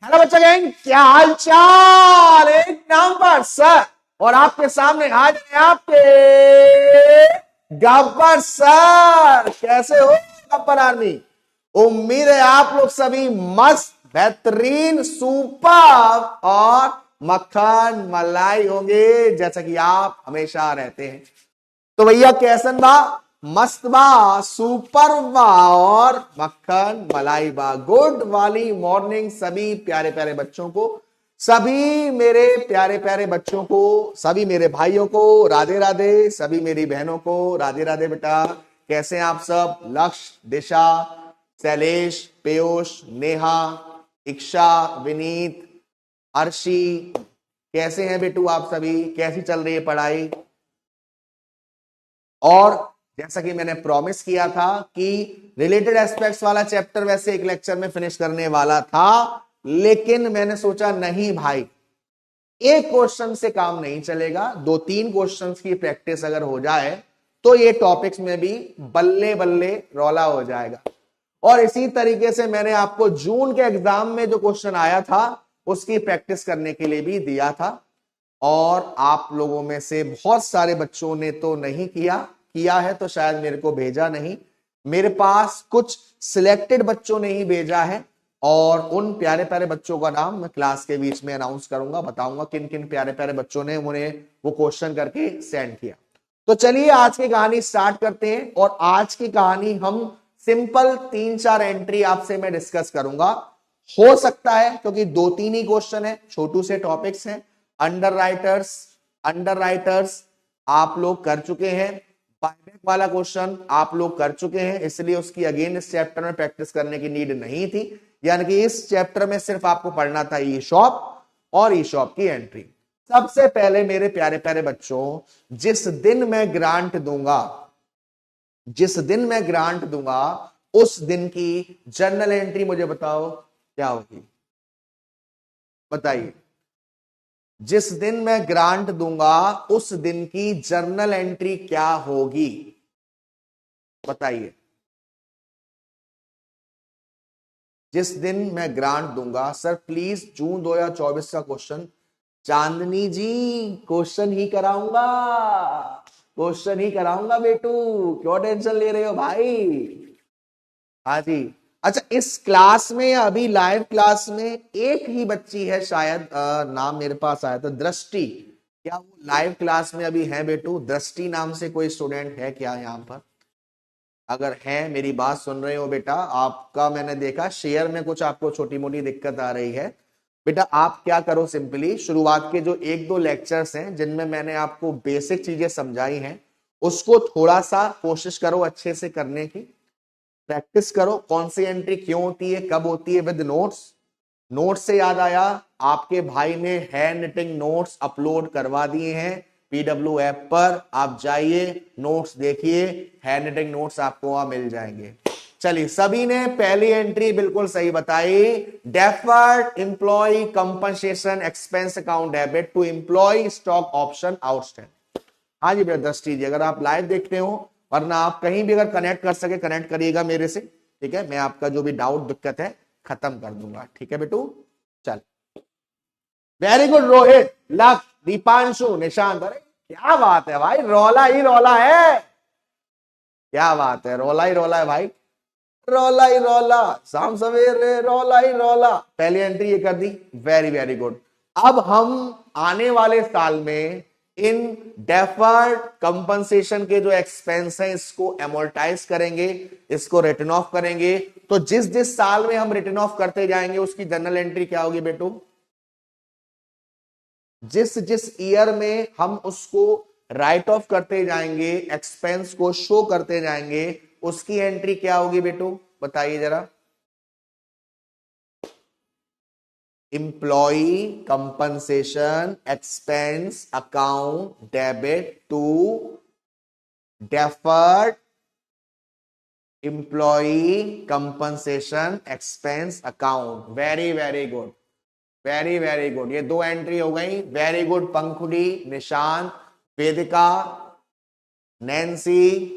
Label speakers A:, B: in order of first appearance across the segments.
A: Hello बच्चा gang, क्या हाल चाल। एक नंबर सर। और आपके सामने हाजिर है आपके गब्बर सर। कैसे हो गब्बर आर्मी? उम्मीद है आप लोग सभी मस्त, बेहतरीन, सुपर और मक्खन मलाई होंगे, जैसा कि आप हमेशा रहते हैं। तो भैया कैसन बा? मस्त बा, सुपर बा और मक्खन मलाई बा। गुड वाली मॉर्निंग सभी प्यारे प्यारे बच्चों को, सभी मेरे प्यारे प्यारे बच्चों को, सभी मेरे भाइयों को राधे राधे, सभी मेरी बहनों को राधे राधे। बेटा कैसे हैं आप सब? लक्ष्य, दिशा, शैलेश, पीयूष, नेहा, इक्षा, विनीत, अर्शी, कैसे हैं बेटू आप सभी? कैसी चल रही है पढ़ाई? और जैसा कि मैंने प्रॉमिस किया था कि रिलेटेड एस्पेक्ट्स वाला चैप्टर वैसे एक लेक्चर में फिनिश करने वाला था, लेकिन मैंने सोचा नहीं भाई, एक क्वेश्चन से काम नहीं चलेगा। दो तीन क्वेश्चंस की प्रैक्टिस अगर हो जाए तो ये टॉपिक्स में भी बल्ले बल्ले रौला हो जाएगा। और इसी तरीके से मैंने आपको जून के एग्जाम में जो क्वेश्चन आया था उसकी प्रैक्टिस करने के लिए भी दिया था, और आप लोगों में से बहुत सारे बच्चों ने तो नहीं किया है तो शायद मेरे को भेजा नहीं। मेरे पास कुछ सिलेक्टेड बच्चों ने ही भेजा है, और उन प्यारे प्यारे बच्चों का नाम मैं क्लास के बीच में अनाउंस करूंगा, बताऊंगा किन किन प्यारे प्यारे बच्चों ने उन्हें वो क्वेश्चन करके सेंड किया। तो चलिए आज की कहानी स्टार्ट करते हैं। और आज की कहानी हम सिंपल 3-4 एंट्री आपसे मैं डिस्कस करूंगा। हो सकता है क्योंकि 2-3 ही क्वेश्चन है, छोटू से टॉपिक्स हैं। अंडर राइटर्स आप लोग कर चुके हैं, बायबैक वाला क्वेश्चन आप लोग कर चुके हैं, इसलिए उसकी अगेन इस चैप्टर में प्रैक्टिस करने की नीड नहीं थी। यानी कि इस चैप्टर में सिर्फ आपको पढ़ना था ई शॉप और ई शॉप की एंट्री। सबसे पहले मेरे प्यारे प्यारे बच्चों, जिस दिन मैं ग्रांट दूंगा उस दिन की जर्नल एंट्री मुझे बताओ क्या होगी? बताइए। जिस दिन मैं ग्रांट दूंगा उस दिन की जर्नल एंट्री क्या होगी? बताइए। जिस दिन मैं ग्रांट दूंगा, सर प्लीज जून 2024 का क्वेश्चन। चांदनी जी क्वेश्चन ही कराऊंगा बेटू, क्यों टेंशन ले रहे हो भाई? हाँ जी। अच्छा, इस क्लास में या अभी लाइव क्लास में एक ही बच्ची है शायद, नाम मेरे पास आया था, दृष्टि। क्या वो लाइव क्लास में अभी है बेटू? दृष्टि नाम से कोई स्टूडेंट है क्या यहाँ पर? अगर है, मेरी बात सुन रहे हो बेटा, आपका मैंने देखा शेयर में कुछ आपको छोटी मोटी दिक्कत आ रही है। बेटा आप क्या करो, सिंपली शुरुआत के जो 1-2 लेक्चर्स हैं जिनमें मैंने आपको बेसिक चीजें समझाई हैं, उसको थोड़ा सा कोशिश करो अच्छे से करने की, प्रैक्टिस करो। कौन सी एंट्री क्यों होती है, कब होती है, विद नोट्स से याद आया, आपके भाई ने हैंड राइटिंग नोट्स अपलोड करवा दिए हैं पीडब्ल्यू ऐप पर। आप जाइए, नोट्स देखिए, हैंड राइटिंग नोट्स आपको वहां मिल जाएंगे। चलिए, सभी ने पहली एंट्री बिल्कुल सही बताई। Deferred employee compensation expense account debit to employee stock option outstanding. हाँ जी बेटा दृष्टि जी, अगर आप लाइव देखते हो, वरना आप कहीं भी अगर कनेक्ट कर सके कनेक्ट करिएगा मेरे से, ठीक है? मैं आपका जो भी डाउट दिक्कत है खत्म कर दूंगा, ठीक है बेटू? चल, very good Rohit, luck, Deepanshu, Nishant. अरे क्या बात है भाई, रौला ही रौला है। क्या बात है, रौला ही रौला है भाई, रौला ही रौला, शाम सवेरे रौला ही रौला। पहली एंट्री ये कर दी, वेरी वेरी गुड। अब हम आने वाले साल में इन डेफर्ड कंपनसेशन के जो एक्सपेंस हैं इसको एमोर्टाइज करेंगे, इसको रिटर्न ऑफ करेंगे। तो जिस जिस साल में हम रिटर्न ऑफ करते जाएंगे उसकी जर्नल एंट्री क्या होगी बेटू? जिस जिस ईयर में हम उसको राइट ऑफ करते जाएंगे, एक्सपेंस को शो करते जाएंगे, उसकी एंट्री क्या होगी बेटू? बताइए जरा। Employee compensation expense account debit to deferred employee compensation expense account. Very very good, very very good. ये 2 एंट्री हो गई, very good. Pankhuri, Nishant, Vedika, Nancy,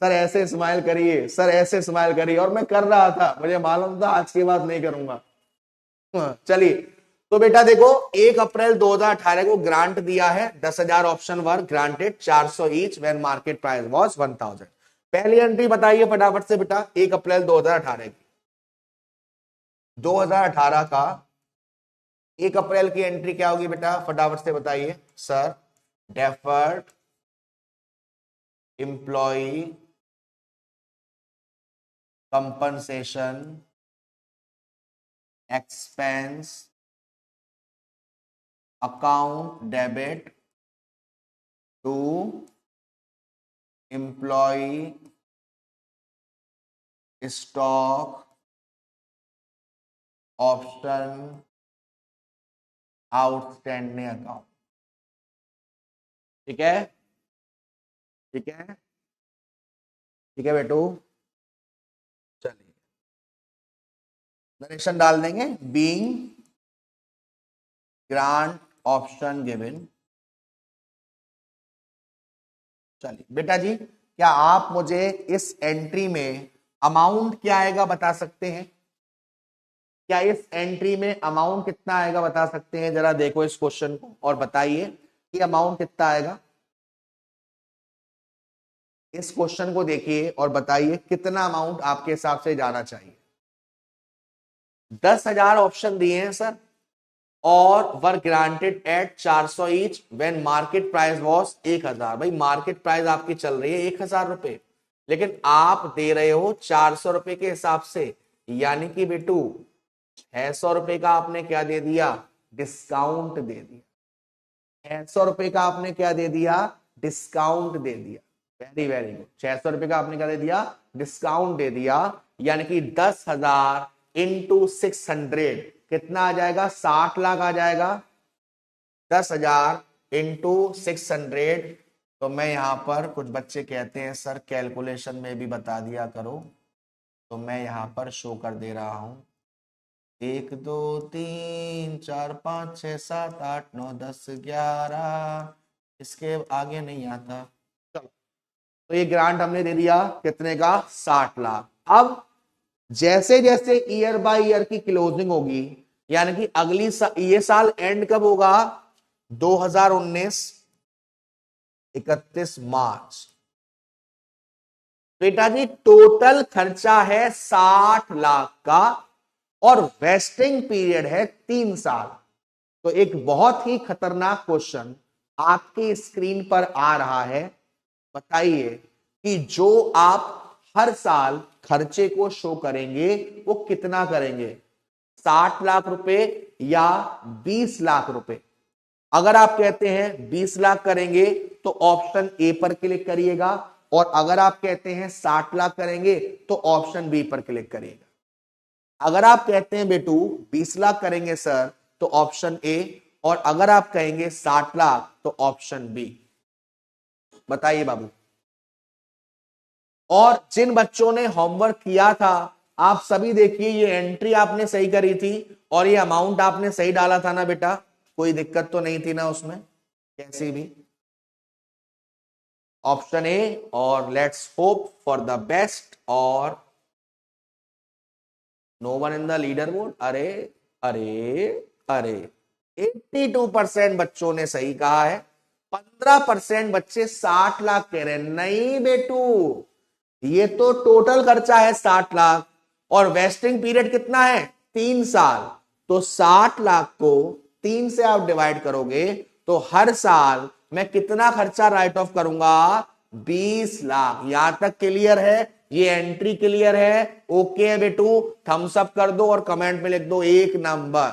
A: sir ऐसे स्माइल करिए, सर ऐसे स्माइल करिए, और मैं कर रहा था, मुझे मालूम था आज के बाद नहीं करूंगा। चलिए, तो बेटा देखो 1 अप्रैल 2018 को ग्रांट दिया है, 10,000 option were granted, 400 each when market price was 1000। पहली एंट्री बताइए फटाफट से बेटा, 1 अप्रैल 2018 की, 2018 का 1 अप्रैल की एंट्री क्या होगी बेटा, फटाफट से बताइए sir. Deferred employee compensation expense account debit to employee stock option outstanding account. ठीक है, ठीक है, ठीक है बेटू। चलिए नरेशन डाल देंगे, बीइंग ग्रांट ऑप्शन गिवन। चलिए बेटा जी, क्या आप मुझे इस एंट्री में अमाउंट क्या आएगा बता सकते हैं? क्या इस एंट्री में अमाउंट कितना आएगा बता सकते हैं? जरा देखो इस क्वेश्चन को और बताइए कि अमाउंट कितना आएगा। इस क्वेश्चन को देखिए और बताइए कितना अमाउंट आपके हिसाब से जाना चाहिए। 10,000 ऑप्शन दिए हैं सर, और were granted at 400 each when market price was 1,000। भाई मार्केट प्राइस आपकी चल रही है 1,000 रुपए, लेकिन आप दे रहे हो 400 रुपए के हिसाब से, यानी कि बेटू 600 रुपए का आपने क्या दे दिया, डिस्काउंट दे दिया। 600 रुपए का आपने क्या दे दिया, डिस्काउंट दे दिया। वेरी वेरी गुड, 600 रुपए का आपने क्या दे दिया, डिस्काउंट दे दिया। यानी कि 10,000 इंटू 600 कितना आ जाएगा, 60 लाख आ जाएगा। 10,000 इंटू 600, तो मैं यहां पर, कुछ बच्चे कहते हैं सर कैलकुलेशन में भी बता दिया करो, तो मैं यहां पर शो कर दे रहा हूं। 1 2 3 4 5 6 7 8 9 10 11, इसके आगे नहीं आता। चलो, तो ये ग्रांट हमने दे दिया कितने का, 60 लाख। अब जैसे जैसे ईयर बाय ईयर की क्लोजिंग होगी, यानी कि ये साल एंड कब होगा, 2019 31 मार्च। बेटा जी टोटल खर्चा है 60 लाख का, और वेस्टिंग पीरियड है 3 साल। तो एक बहुत ही खतरनाक क्वेश्चन आपकी स्क्रीन पर आ रहा है। बताइए कि जो आप हर साल खर्चे को शो करेंगे वो कितना करेंगे, 60 लाख रुपए या 20 लाख रुपए? अगर आप कहते हैं 20 लाख करेंगे तो ऑप्शन ए पर क्लिक करिएगा, और अगर आप कहते हैं 60 लाख करेंगे तो ऑप्शन बी पर क्लिक करिएगा। अगर आप कहते हैं बेटू 20 लाख करेंगे सर तो ऑप्शन ए, और अगर आप कहेंगे 60 लाख तो ऑप्शन बी। बताइए बाबू। और जिन बच्चों ने होमवर्क किया था, आप सभी देखिए, ये एंट्री आपने सही करी थी और ये अमाउंट आपने सही डाला था ना बेटा, कोई दिक्कत तो नहीं थी ना उसमें कैसी भी? ऑप्शन ए, और let's hope for the best, और no one in the leaderboard. अरे अरे अरे, 82% बच्चों ने सही कहा है, 15% बच्चे 60 लाख कह रहे हैं। नहीं बेटू, ये तो टोटल खर्चा है 60 लाख, और वेस्टिंग पीरियड कितना है, 3 साल। तो 60 लाख को 3 से आप डिवाइड करोगे तो हर साल मैं कितना खर्चा राइट ऑफ करूंगा, 20 लाख। यहां तक क्लियर है, ये एंट्री क्लियर है, ओके है बेटू? थम्स अप कर दो और कमेंट में लिख दो 1 नंबर।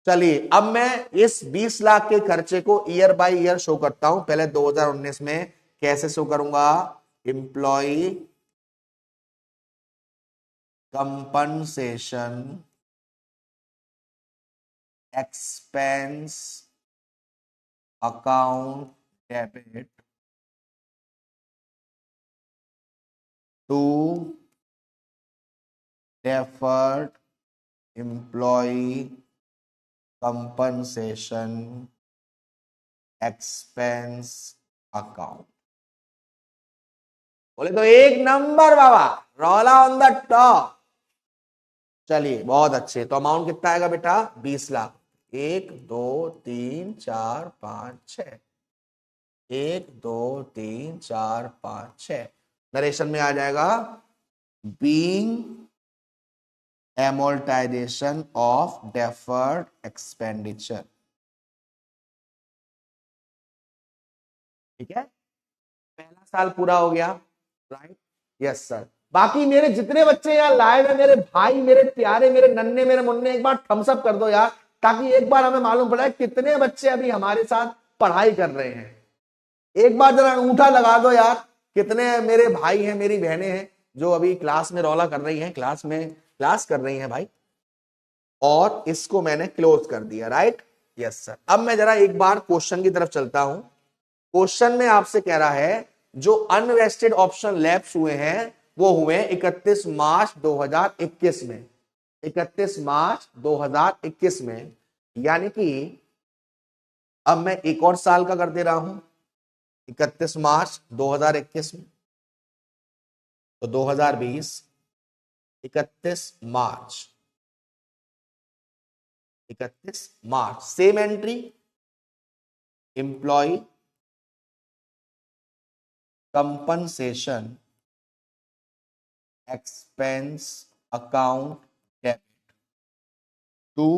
A: चलिए अब मैं इस 20 लाख के खर्चे को ईयर बाय ईयर शो करता हूं। पहले 2019 में कैसे शो करूंगा, employee compensation expense account debit to deferred employee compensation expense account. बोले तो एक नंबर बाबा, रौला ऑन द टॉप। चलिए बहुत अच्छे, तो अमाउंट कितना आएगा बेटा? 20 लाख। 1 2 3 4 5 6, 1 2 3 4 5 6। नरेशन में आ जाएगा being amortization of deferred expenditure। ठीक है, पहला साल पूरा हो गया, राइट? Yes sir. बाकी मेरे जितने बच्चे यहाँ लाइव है, मेरे भाई, मेरे प्यारे, मेरे नन्हे, मेरे मुन्ने, एक बार थम्स अप कर दो यार, ताकि एक बार हमें मालूम पड़ा कितने बच्चे अभी हमारे साथ पढ़ाई कर रहे हैं। एक बार जरा अंगूठा लगा दो यार, कितने मेरे भाई हैं, मेरी बहनें हैं जो अभी क्लास में रौला कर रही हैं, क्लास में क्लास कर रही हैं भाई। और इसको मैंने क्लोज कर दिया, राइट? Yes sir. अब मैं जरा एक बार क्वेश्चन की तरफ चलता हूं। क्वेश्चन में आपसे कह रहा है जो अनवेस्टेड ऑप्शन लैप्स हुए हैं वो हुए 31 मार्च 2021 में। 31 मार्च 2021 में, यानी कि अब मैं एक और साल का कर दे रहा हूं, 31 मार्च 2021 में, तो 2020 31 March 31 March, same entry, employee compensation expense account debit to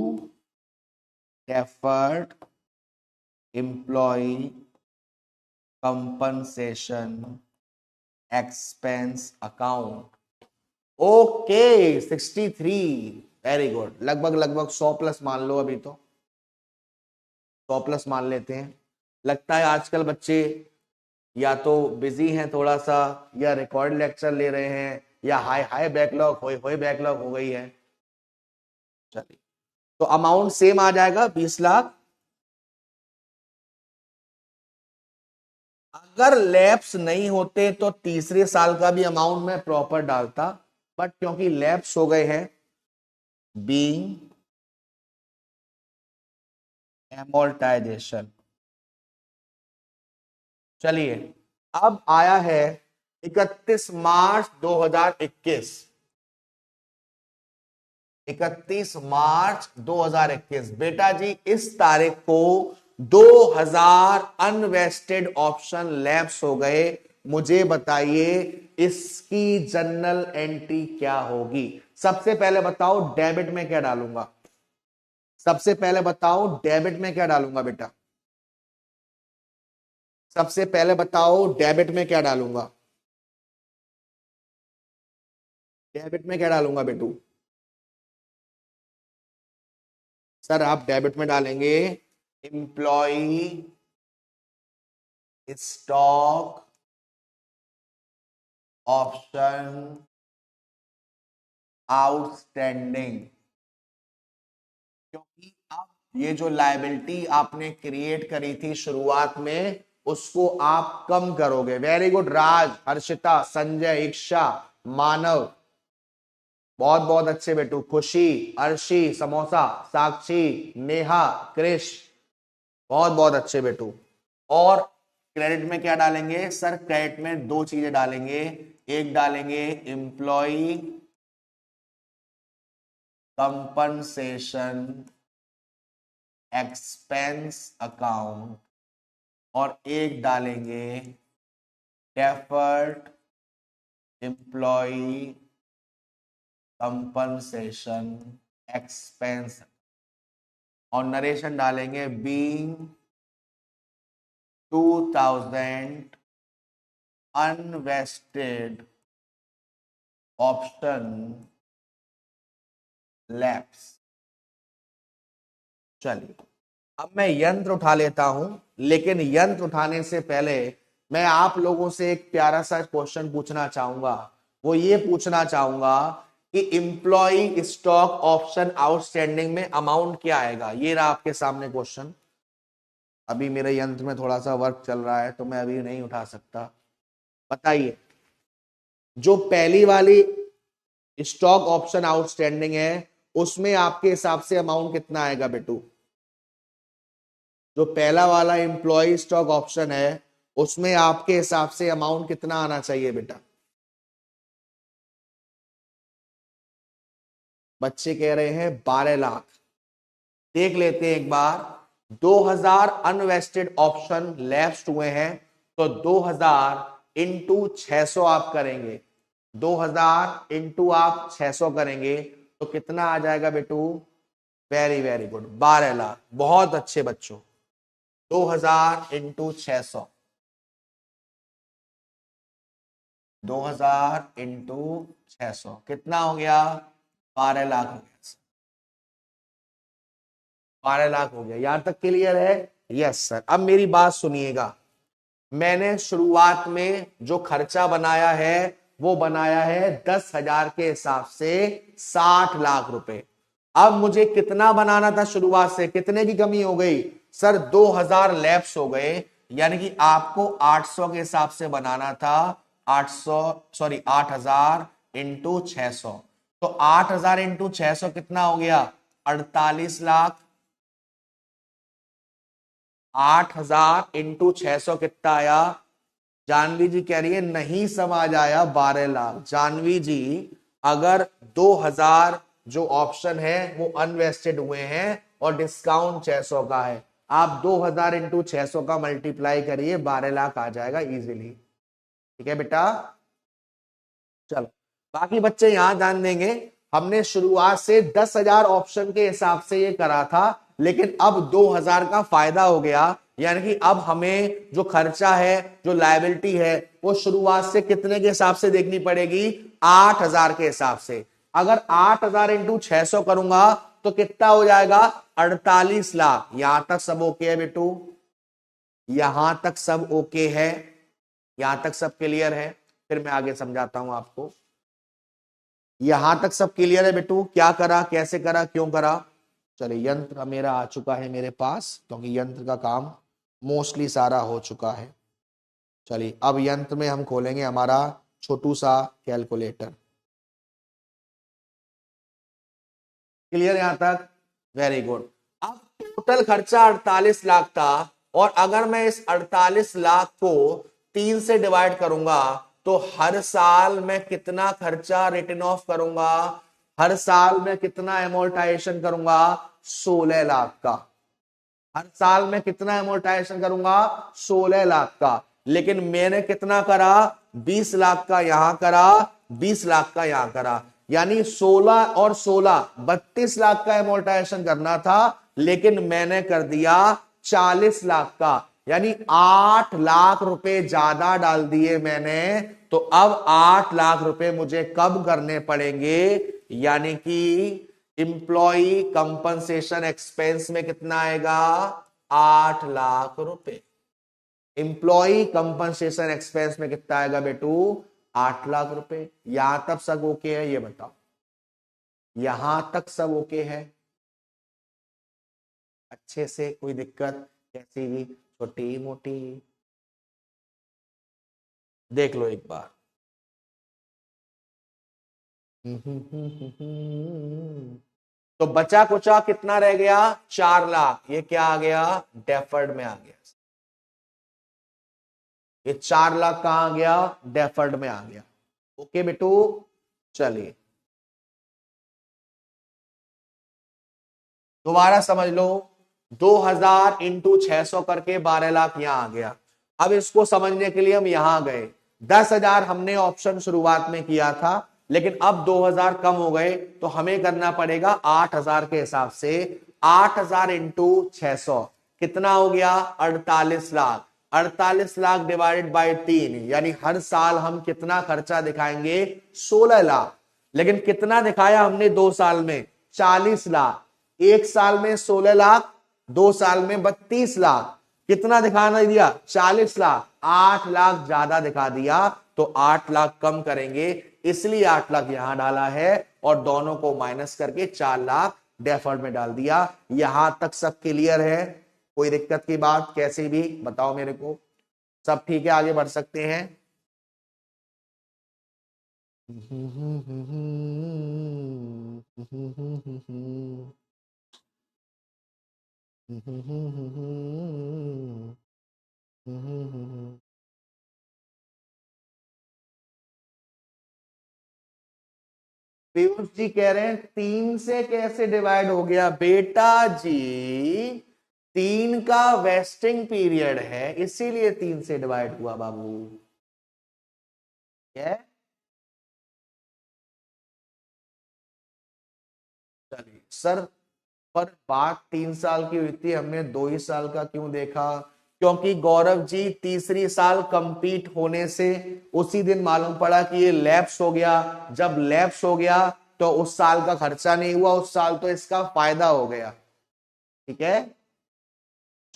A: deferred employee compensation expense account. Okay 63, very good. लगभग लगभग 100 प्लस मान लो, अभी तो 100 प्लस मान लेते हैं। लगता है आजकल बच्चे या तो बिजी हैं थोड़ा सा, या रिकॉर्ड लेक्चर ले रहे हैं, या हाई हाई बैकलॉग होए बैकलॉग हो गई है। चलिए, तो अमाउंट सेम आ जाएगा 20 लाख। अगर लैप्स नहीं होते तो तीसरे साल का भी अमाउंट मैं प्रॉपर डालता, बट क्योंकि लैप्स हो गए हैं, बीइंग एमोर्टाइजेशन। चलिए, अब आया है 31 मार्च 2021। 31 मार्च 2021 बेटा जी, इस तारीख को 2000 अनवेस्टेड ऑप्शन लैप्स हो गए। मुझे बताइए इसकी जनरल एंट्री क्या होगी? सबसे पहले बताओ डेबिट में क्या डालूंगा? सबसे पहले बताओ डेबिट में क्या डालूंगा बेटा? सबसे पहले बताओ डेबिट में क्या डालूंगा? डेबिट में क्या डालूंगा बेटू? सर आप डेबिट में डालेंगे एम्प्लॉई स्टॉक ऑप्शन आउटस्टैंडिंग, क्योंकि अब ये जो लायबिलिटी आपने क्रिएट करी थी शुरुआत में, उसको आप कम करोगे। वेरी गुड राज, हर्षिता, संजय, इक्षा, मानव, बहुत बहुत अच्छे बेटू। खुशी, अर्शी, समोसा, साक्षी, नेहा, क्रिश, बहुत बहुत अच्छे बेटू। और क्रेडिट में क्या डालेंगे? सर क्रेडिट में दो चीजें डालेंगे, एक डालेंगे एम्प्लॉय कंपनसेशन एक्सपेंस अकाउंट, और एक डालेंगे डेफर्ड एम्प्लॉय कंपनसेशन एक्सपेंस, और नरेशन डालेंगे बीइंग 2000 अनवेस्टेड ऑप्शन लैप्स। चलिए, अब मैं यंत्र उठा लेता हूं, लेकिन यंत्र उठाने से पहले मैं आप लोगों से एक प्यारा सा क्वेश्चन पूछना चाहूंगा। वो ये पूछना चाहूंगा कि एम्प्लॉय स्टॉक ऑप्शन आउटस्टैंडिंग में अमाउंट क्या आएगा? ये रहा आपके सामने क्वेश्चन। अभी मेरे यंत्र में थोड़ा सा वर्क चल रहा है तो मैं अभी नहीं उठा सकता। बताइए, जो पहली वाली स्टॉक ऑप्शन आउटस्टैंडिंग है उसमें आपके हिसाब से अमाउंट कितना आएगा बेटू? जो पहला वाला एम्प्लॉय स्टॉक ऑप्शन है उसमें आपके हिसाब से अमाउंट कितना आना चाहिए बेटा? बच्चे कह रहे हैं 12 लाख। देख लेते हैं एक बार, 2000 अनवेस्टेड ऑप्शन लेफ्ट हुए हैं, तो 2000 इंटू 600 आप करेंगे, 2000 इंटू आप 600 करेंगे तो कितना आ जाएगा बेटू? Very very good, 12 lakh. बहुत अच्छे बच्चों, 2000 इंटू 600, 2000 इंटू 600 कितना हो गया? 12 लाख हो गया। 12 लाख हो गया, यहां तक क्लियर है? Yes sir. अब मेरी बात सुनिएगा, मैंने शुरुआत में जो खर्चा बनाया है वो बनाया है 10,000 के हिसाब से 60 लाख रुपए। अब मुझे कितना बनाना था शुरुआत से? कितने की कमी हो गई सर? 2000 लैप्स हो गए, यानी कि आपको 800 के हिसाब से बनाना था। 800 सॉरी 8000 इंटू 600, तो 8000 इंटू 600 कितना हो गया? 48 लाख। 8000 इंटू 600 कितना आया? जानवी जी कह रही है नहीं समझ आया, 12 लाख। जानवी जी, अगर 2000 जो ऑप्शन है वो अनवेस्टेड हुए हैं और डिस्काउंट 600 का है, आप 2000 इंटू 600 का मल्टीप्लाई करिए, 12 लाख आ जाएगा इजीली। ठीक है बेटा, चलो बाकी बच्चे यहां ध्यान देंगे। हमने शुरुआत से 10,000 ऑप्शन के हिसाब से ये करा था, लेकिन अब 2000 का फायदा हो गया, यानी कि अब हमें जो खर्चा है, जो लायबिलिटी है, वो शुरुआत से कितने के हिसाब से देखनी पड़ेगी? 8000 के हिसाब से। अगर 8000 इंटू 600 करूंगा तो कितना हो जाएगा? 48 लाख। यहां तक सब ओके है बेटू? यहां तक सब ओके है? यहां तक सब क्लियर है? फिर मैं आगे समझाता हूं आपको। यहां तक सब क्लियर है बेटू? क्या करा, कैसे करा, क्यों करा? चलिए, यंत्र मेरा आ चुका है मेरे पास, क्योंकि यंत्र का काम मोस्टली सारा हो चुका है। चलिए, अब यंत्र में हम खोलेंगे हमारा छोटू सा कैलकुलेटर। क्लियर यहां तक? Very good. अब टोटल खर्चा 48 लाख था, और अगर मैं इस 48 लाख को 3 से डिवाइड करूंगा तो हर साल मैं कितना खर्चा रिटर्न ऑफ करूंगा? हर साल मैं कितना एमोर्टाइजेशन करूंगा? 16 लाख का। हर साल में कितना एमोर्टाइजेशन करूंगा? 16 लाख का। लेकिन मैंने कितना करा? 20 लाख का यहां करा, 20 लाख का यहां करा, यानी 16 और 16 32 लाख का एमोर्टाइजेशन करना था, लेकिन मैंने कर दिया 40 लाख का, यानी 8 लाख रुपए ज्यादा डाल दिए मैंने। तो अब 8 लाख रुपए मुझे कब करने पड़ेंगे? यानी कि इंप्लॉई कंपनसेशन एक्सपेंस में कितना आएगा? 8 लाख रुपए। इंप्लॉई कंपनसेशन एक्सपेंस में कितना आएगा बेटू? 8 लाख रुपए। यहां तक सब ओके है? ये बताओ, यहां तक सब ओके है? अच्छे से, कोई दिक्कत कैसी भी छोटी मोटी? देख लो एक बार। तो बचा कुचा कितना रह गया? 4 लाख। ये क्या आ गया? डेफर्ड में आ गया। ये 4 लाख कहां आ गया? डेफर्ड में आ गया। ओके बेटू, चलिए दोबारा समझ लो। 2000 इंटू 600 करके 12 लाख यहां आ गया। अब इसको समझने के लिए हम यहां गए, 10,000 हमने ऑप्शन शुरुआत में किया था, लेकिन अब 2000 कम हो गए, तो हमें करना पड़ेगा 8000 के हिसाब से। 8000 इंटू 600 कितना हो गया? 48 लाख। 48 लाख डिवाइडेड बाई 3, यानी हर साल हम कितना खर्चा दिखाएंगे? 16 लाख। लेकिन कितना दिखाया हमने 2 साल में? 40 लाख। एक साल में 16 लाख, 2 साल में 32 लाख। कितना दिखाना दिया? 40 लाख। 8 लाख ज्यादा दिखा दिया, तो 8 लाख कम करेंगे, इसलिए 8 लाख यहां डाला है, और दोनों को माइनस करके 4 लाख डेफर्ड में डाल दिया। यहां तक सब क्लियर है? कोई दिक्कत की बात कैसे भी बताओ मेरे को। सब ठीक है, आगे बढ़ सकते हैं? पीयूष जी कह रहे हैं 3 से कैसे डिवाइड हो गया? बेटा जी 3 का वेस्टिंग पीरियड है, इसीलिए 3 से डिवाइड हुआ बाबू। क्या? चलिए सर, पर बात 3 साल की हुई थी, हमने 2 ही साल का क्यों देखा? क्योंकि गौरव जी तीसरी साल कंप्लीट होने से उसी दिन मालूम पड़ा कि ये लैप्स हो गया। जब लैप्स हो गया तो उस साल का खर्चा नहीं हुआ, उस साल तो इसका फायदा हो गया। ठीक है,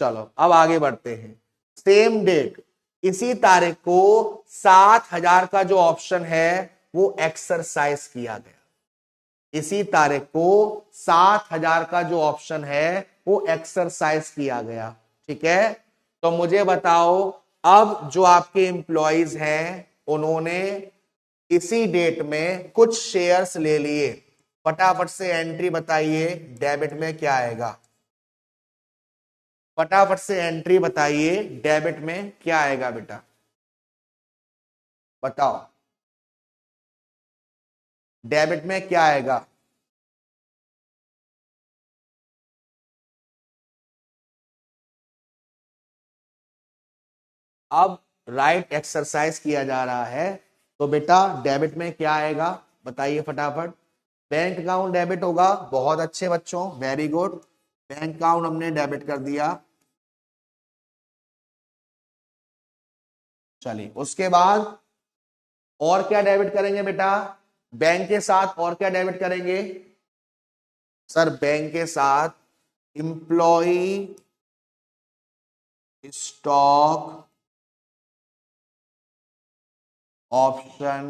A: चलो अब आगे बढ़ते हैं। सेम डेट, इसी तारीख को 7,000 का जो ऑप्शन है वो एक्सरसाइज किया गया। इसी तारीख को 7,000 का जो ऑप्शन है वो एक्सरसाइज किया गया। ठीक है, तो मुझे बताओ, अब जो आपके एम्प्लॉयज हैं उन्होंने इसी डेट में कुछ शेयर्स ले लिए, फटाफट से एंट्री बताइए, डेबिट में क्या आएगा? फटाफट से एंट्री बताइए, डेबिट में क्या आएगा बेटा? बताओ, डेबिट में क्या आएगा? अब राइट एक्सरसाइज किया जा रहा है, तो बेटा डेबिट में क्या आएगा बताइए फटाफट। बैंक अकाउंट डेबिट होगा, बहुत अच्छे बच्चों, वेरी गुड। बैंक अकाउंट हमने डेबिट कर दिया। चलिए उसके बाद और क्या डेबिट करेंगे बेटा? बैंक के साथ और क्या डेबिट करेंगे? सर बैंक के साथ employee stock option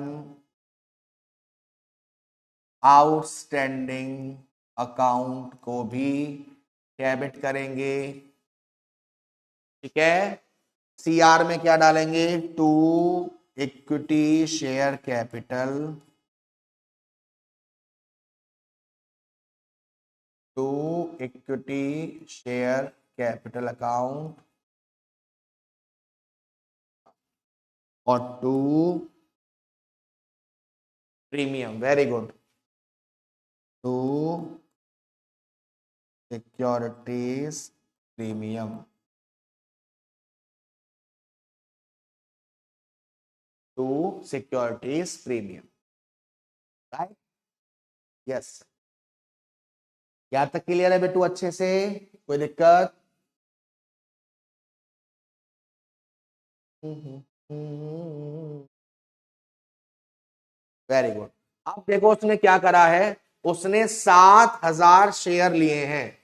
A: outstanding account को भी डेबिट करेंगे। ठीक है, सीआर में क्या डालेंगे? To equity share capital, to equity share capital account और to premium, very good, to securities premium, to securities premium. Right, yes. यहाँ तक क्लियर है बेटू? अच्छे से, कोई दिक्कत? Very good. अब देखो उसने क्या करा है, उसने 7,000 शेयर लिए हैं,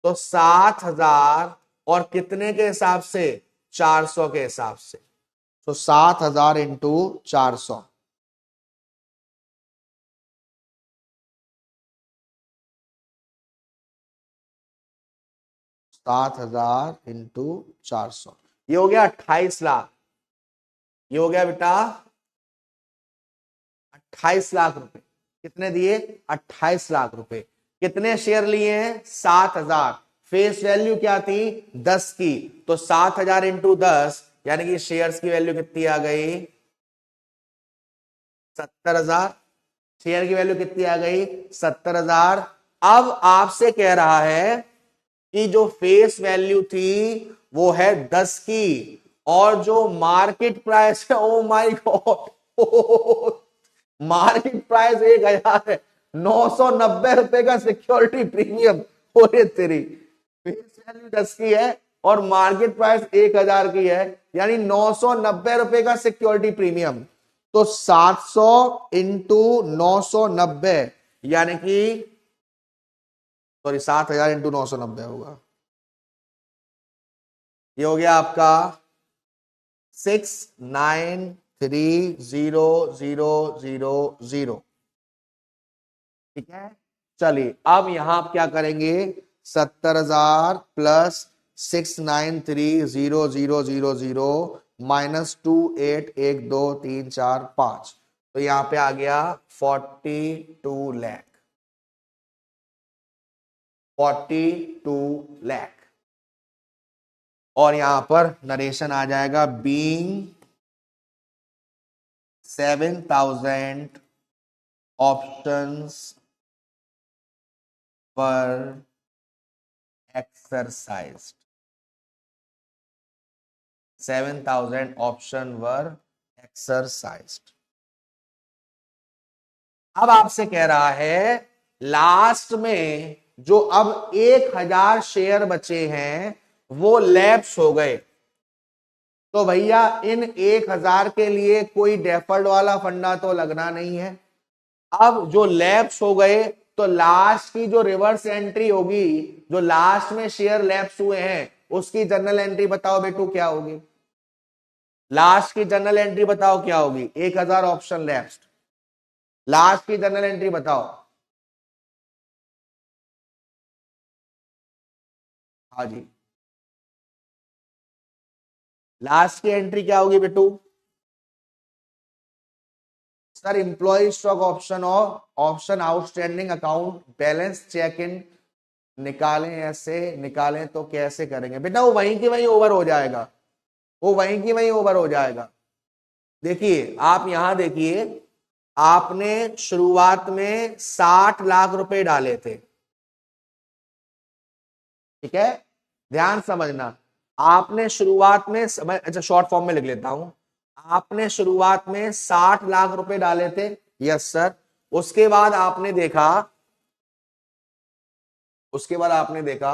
A: तो 7,000 और कितने के हिसाब से? 400 के हिसाब से। तो 7,000 इंटू 400, 7,000 इंटू 400, ये हो गया 28 लाख। ये हो गया बेटा 28 लाख रुपए। कितने दिए? 28 लाख रुपए। कितने शेयर लिए हैं? 7,000। फेस वैल्यू क्या थी? 10 की, तो 7,000 इंटू 10 यानी कि शेयर्स की वैल्यू कितनी आ गई? 70,000। शेयर की वैल्यू कितनी आ गई? 70,000। अब आपसे कह रहा है कि जो फेस वैल्यू थी वो है 10 की, और जो मार्केट प्राइस है, oh my God, market price 1,000 है, 990 रुपए का सिक्योरिटी प्रीमियम। ओरे तेरी, फेस वैल्यू 10 की है और मार्केट प्राइस 1,000 की है, यानी 990 रुपए का सिक्योरिटी प्रीमियम। तो 700 इंटू 990, यानी कि सॉरी 7,000 इंटू 990 होगा। ये हो गया आपका 693,000। ठीक है, चलिए अब यहां आप क्या करेंगे? 70,000 प्लस 693,000 माइनस 28,1,2,3,4,5, तो यहां पे आ गया 42 लाख। 42 लाख। और यहां पर नरेशन आ जाएगा, बीइंग 7,000 ऑप्शंस वर एक्सरसाइज्ड, 7,000 ऑप्शन वर एक्सरसाइज्ड। अब आपसे कह रहा है लास्ट में जो अब 1,000 शेयर बचे हैं वो लैप्स हो गए, तो भैया इन 1,000 के लिए कोई डेफर्ड वाला फंडा तो लगना नहीं है। अब जो लैप्स हो गए तो लास्ट की जो रिवर्स एंट्री होगी, जो लास्ट में शेयर लैप्स हुए हैं उसकी जर्नल एंट्री बताओ बेटू क्या होगी। लास्ट की जर्नल एंट्री बताओ क्या होगी। 1,000 ऑप्शन लैप्स्ड, लास्ट की जर्नल एंट्री बताओ। हाँ जी, लास्ट की एंट्री क्या होगी बेटू। सर इंप्लॉय स्टॉक ऑप्शन और option outstanding account balance check इन निकालें, ऐसे निकालें तो कैसे करेंगे बेटा, वो वहीं की वहीं ओवर हो जाएगा, वो वहीं की वहीं ओवर हो जाएगा। देखिए आप यहां देखिए, आपने शुरुआत में 60 लाख रुपए डाले थे, ठीक है, ध्यान समझना। आपने शुरुआत में अच्छा शॉर्ट फॉर्म में लिख लेता हूं, आपने शुरुआत में 60 लाख रुपए डाले थे, यस सर। उसके बाद आपने देखा, उसके बाद आपने देखा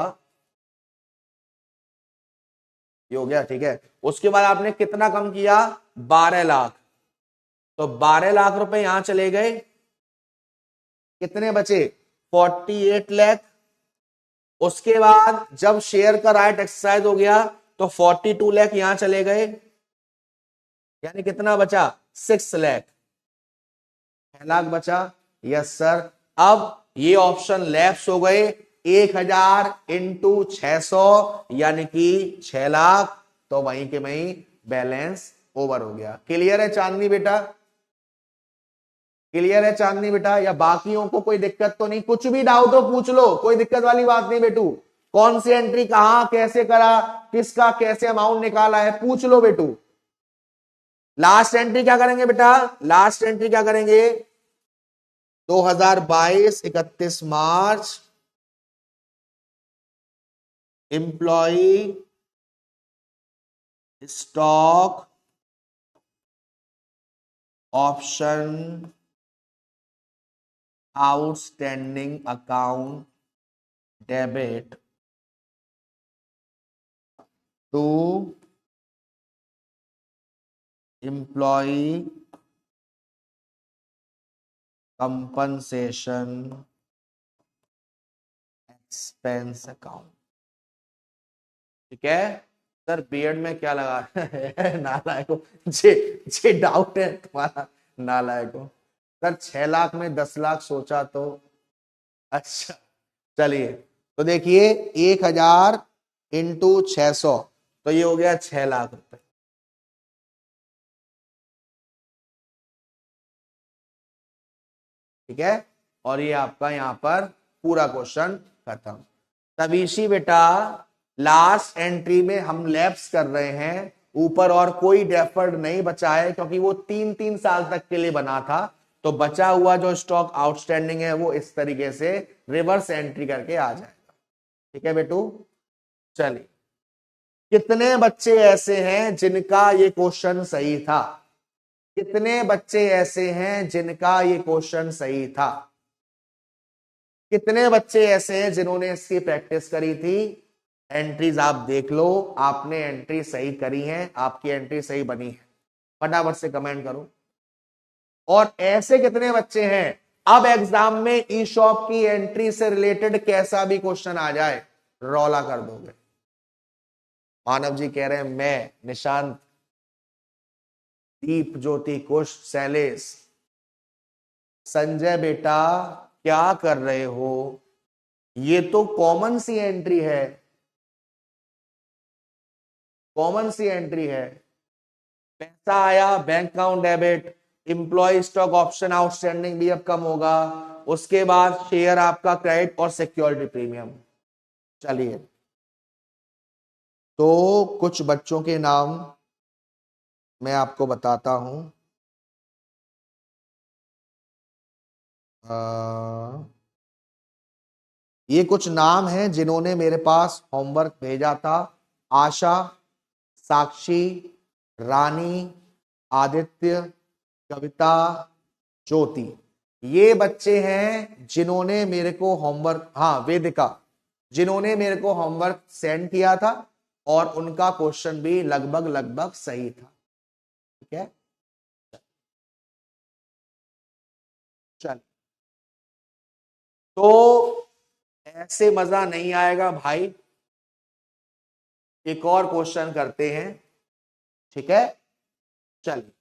A: ये हो गया, ठीक है। उसके बाद आपने कितना कम किया, 12 लाख, तो 12 लाख रुपए यहां चले गए, कितने बचे, 48 लाख। उसके बाद जब शेयर का राइट एक्सरसाइज हो गया तो 42 लाख यहां चले गए, यानी कितना बचा, 6 लाख, 6 लाख बचा, यस सर। अब ये ऑप्शन लैप्स हो गए, 1,000 इंटू 600 यानी कि 6 लाख, तो वहीं के वहीं बैलेंस ओवर हो गया। क्लियर है चांदनी बेटा, क्लियर है चांदनी बेटा, या बाकियों को कोई दिक्कत तो नहीं, कुछ भी डाउट हो पूछ लो, कोई दिक्कत वाली बात नहीं बेटू। कौन सी एंट्री कहां कैसे करा, किसका कैसे अमाउंट निकाला है, पूछ लो बेटू। लास्ट एंट्री क्या करेंगे बेटा, लास्ट एंट्री क्या करेंगे, 2022 31 March employee stock option outstanding account debit to employee compensation expense account, ठीक है। सर बीएड में क्या लगा नालायको, जे जे डाउट है तुम्हारा, नालायको। सर 6 लाख में 10 लाख सोचा तो, अच्छा चलिए, तो देखिए 1,000 इंटू 600, तो ये हो गया 6 लाख रुपए, ठीक है। और ये आपका यहां पर पूरा क्वेश्चन खत्म। तबीशी बेटा लास्ट एंट्री में हम लैप्स कर रहे हैं, ऊपर और कोई डेफर्ड नहीं बचा है क्योंकि वो 3-3 साल तक के लिए बना था, तो बचा हुआ जो स्टॉक आउटस्टैंडिंग है वो इस तरीके से रिवर्स एंट्री करके आ जाएगा, ठीक है बेटू। चलिए, कितने बच्चे ऐसे हैं जिनका ये क्वेश्चन सही था, कितने बच्चे ऐसे हैं जिनका ये क्वेश्चन सही था, कितने बच्चे ऐसे हैं जिन्होंने इसकी प्रैक्टिस करी थी। एंट्रीज आप देख लो, आपने एंट्री सही करी है, आपकी एंट्री सही बनी है, फटाफट से कमेंट करो। और ऐसे कितने बच्चे हैं, अब एग्जाम में ई शॉप की एंट्री से रिलेटेड कैसा भी क्वेश्चन आ जाए रौला कर दोगे। मानव जी कह रहे हैं मैं, निशांत, दीप ज्योति कुश शैलेश, संजय बेटा क्या कर रहे हो, ये तो कॉमन सी एंट्री है, कॉमन सी एंट्री है। पैसा आया bank account debit, employee stock option outstanding भी अब कम होगा, उसके बाद शेयर आपका क्रेडिट और सिक्योरिटी प्रीमियम। चलिए, तो कुछ बच्चों के नाम मैं आपको बताता हूं। ये कुछ नाम हैं जिन्होंने मेरे पास होमवर्क भेजा था। आशा, साक्षी, रानी, आदित्य, कविता, ज्योति। ये बच्चे हैं जिन्होंने मेरे को होमवर्क, हाँ वेदिका, जिन्होंने मेरे को होमवर्क सेंड किया था और उनका क्वेश्चन भी लगभग लगभग सही था। ठीक है, चल। तो ऐसे मजा नहीं आएगा भाई, एक और क्वेश्चन करते हैं। ठीक है, चलिए।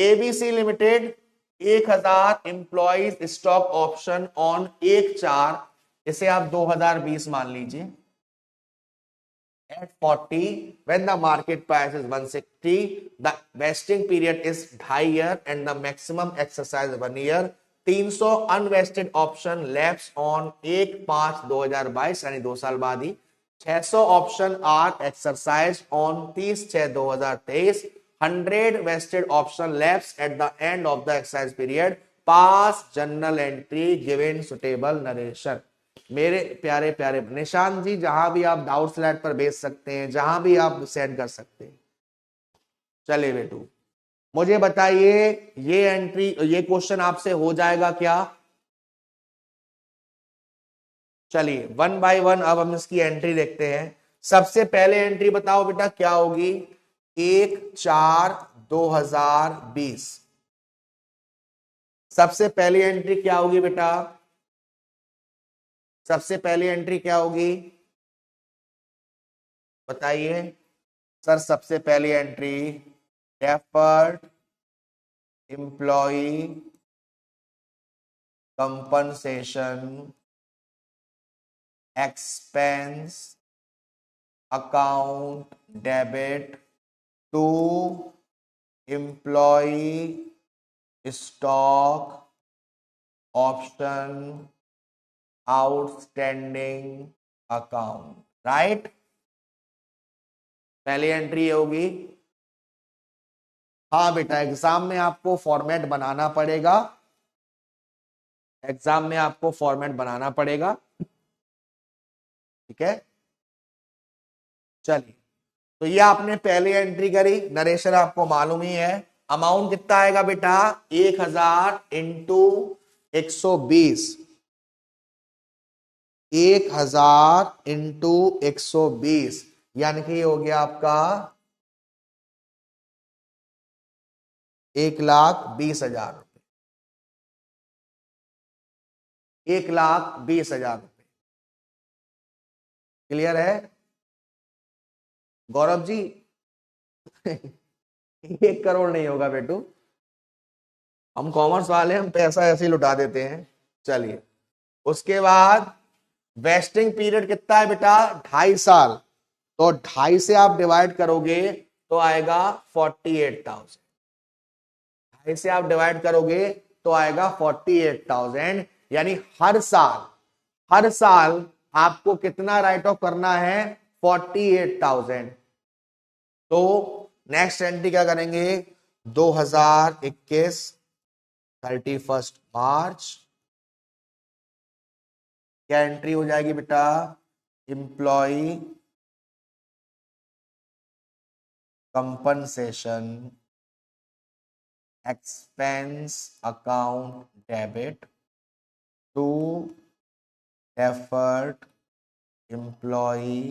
A: ABC limited 1000 employees stock option on 1/4, इसे आप 2020 मान लीजिए, at 40 when the market price is 160, the vesting period is 2.5 year and the maximum exercise 1 year। 300 unvested option lapse on 1/5/2022 यानी 2 साल बाद ही। 600 option are exercise on 30/6/2023। 100 vested option lapse at the end of the exercise period. Pass journal entry given suitable narration. मेरे प्यारे प्यारे निशांत जी, जहां भी आप डाउट स्लैट पर भेज सकते हैं, जहां भी आप सेंड कर सकते हैं। चलिए बेटू, मुझे बताइए, ये एंट्री, ये क्वेश्चन आपसे हो जाएगा क्या? चलिए वन बाय वन अब हम इसकी एंट्री देखते हैं। सबसे पहले एंट्री बताओ बेटा क्या होगी? 1/4/2020। सबसे पहली एंट्री क्या होगी बेटा? सबसे पहली एंट्री क्या होगी बताइए सर? सबसे पहली entry deferred employee compensation expense account debit to employee stock option outstanding account. Right, पहली एंट्री होगी। हाँ बेटा, एग्जाम में आपको फॉर्मेट बनाना पड़ेगा, एग्जाम में आपको फॉर्मेट बनाना पड़ेगा। ठीक है, चलिए। तो ये आपने पहली एंट्री करी, नरेशन आपको मालूम ही है। अमाउंट कितना आएगा बेटा? 1000 इंटू 120। 1000 इंटू 120 यानी कि हो गया आपका 1,20,000 रुपए। 1,20,000 रुपए। क्लियर है गौरव जी? 1 करोड़ नहीं होगा बेटू, हम कॉमर्स वाले, हम पैसा ऐसे ही लुटा देते हैं। चलिए, उसके बाद वेस्टिंग पीरियड कितना है बेटा? 2.5 साल। तो 2.5 से आप डिवाइड करोगे तो आएगा 48,000। 2.5 से आप डिवाइड करोगे तो आएगा 48,000। यानी हर साल आपको कितना राइट ऑफ करना है? 48,000। तो नेक्स्ट एंट्री क्या करेंगे? 2021 31 मार्च। क्या एंट्री हो जाएगी बेटा? Employee compensation expense account debit to deferred employee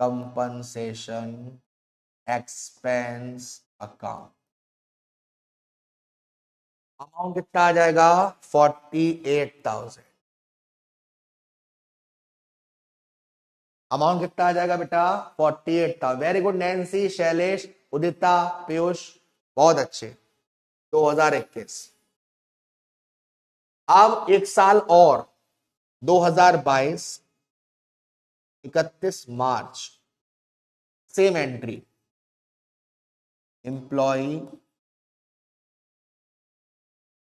A: compensation expense account. Amount कितना आ जाएगा? 48,000। अमाउंट कितना आ जाएगा बेटा? 48,000। Very good Nancy, Shailesh, Udita, Piyush, बहुत अच्छे। 2021। अब एक साल और, 2022 31 March. Same entry, employee